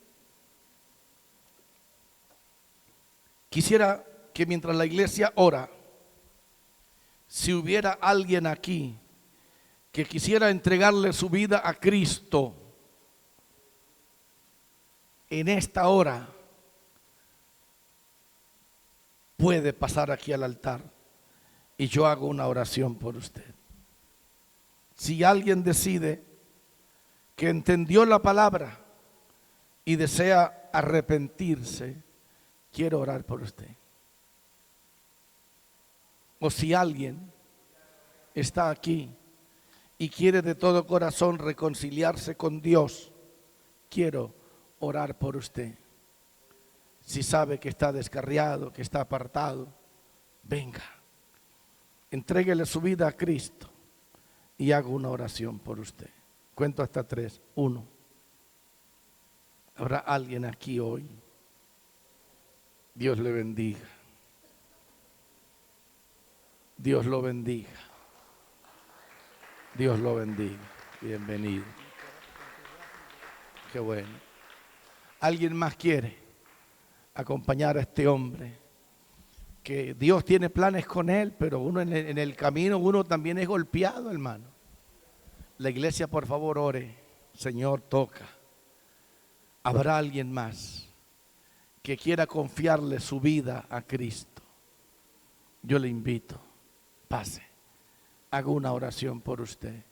Quisiera que mientras la iglesia ora, si hubiera alguien aquí que quisiera entregarle su vida a Cristo en esta hora, puede pasar aquí al altar y yo hago una oración por usted. Si alguien decide que entendió la palabra y desea arrepentirse, quiero orar por usted. O si alguien está aquí y quiere de todo corazón reconciliarse con Dios, quiero orar por usted. Si sabe que está descarriado, que está apartado, venga, entréguele su vida a Cristo y hago una oración por usted. Cuento hasta 3. 1. ¿Habrá alguien aquí hoy? Dios le bendiga. Dios lo bendiga. Dios lo bendiga. Bienvenido. Qué bueno. ¿Alguien más quiere acompañar a este hombre? Que Dios tiene planes con él, pero uno en el camino, uno también es golpeado, hermano. La iglesia, por favor, ore. Señor, toca. ¿Habrá alguien más que quiera confiarle su vida a Cristo? Yo le invito, pase. Hago una oración por usted.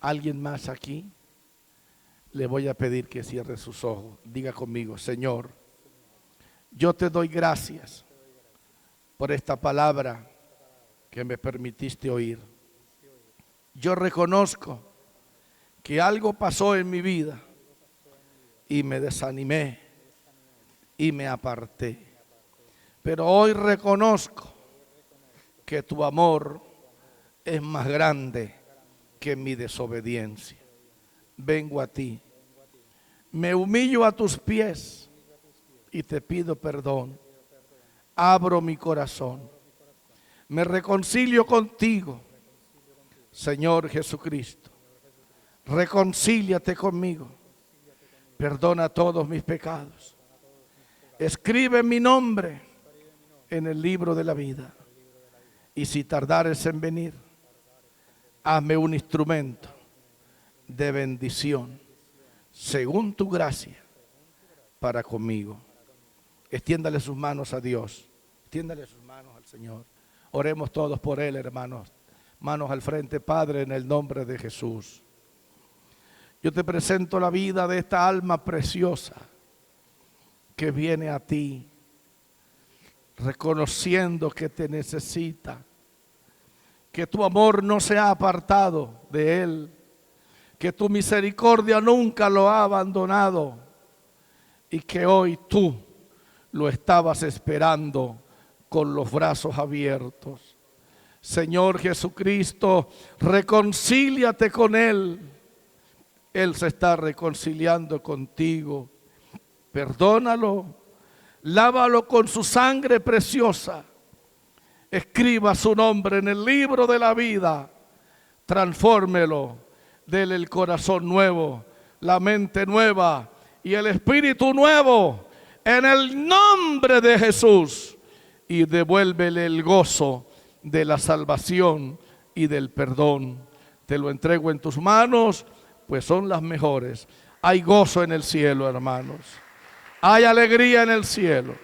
¿Alguien más aquí? Le voy a pedir que cierre sus ojos. Diga conmigo: Señor, yo te doy gracias por esta palabra que me permitiste oír. Yo reconozco que algo pasó en mi vida y me desanimé y me aparté. Pero hoy reconozco que tu amor es más grande que mi desobediencia. Vengo a ti, me humillo a tus pies y te pido perdón. Abro mi corazón, me reconcilio contigo, Señor Jesucristo. reconcíliate conmigo, perdona todos mis pecados, escribe mi nombre en el libro de la vida, y si tardares en venir, hazme un instrumento de bendición según tu gracia para conmigo. Extiéndale sus manos a Dios, extiéndale sus manos al Señor. Oremos todos por Él, hermanos. Manos al frente, Padre, en el nombre de Jesús. Yo te presento la vida de esta alma preciosa que viene a ti, reconociendo que te necesita, que tu amor no se ha apartado de él, que tu misericordia nunca lo ha abandonado y que hoy tú lo estabas esperando con los brazos abiertos. Señor Jesucristo, reconcíliate con él. Él se está reconciliando contigo. Perdónalo, lávalo con su sangre preciosa. Escriba su nombre en el libro de la vida. Transfórmelo, dele el corazón nuevo, la mente nueva y el espíritu nuevo en el nombre de Jesús. Y devuélvele el gozo de la salvación y del perdón. Te lo entrego en tus manos, pues son las mejores. Hay gozo en el cielo, hermanos. Hay alegría en el cielo.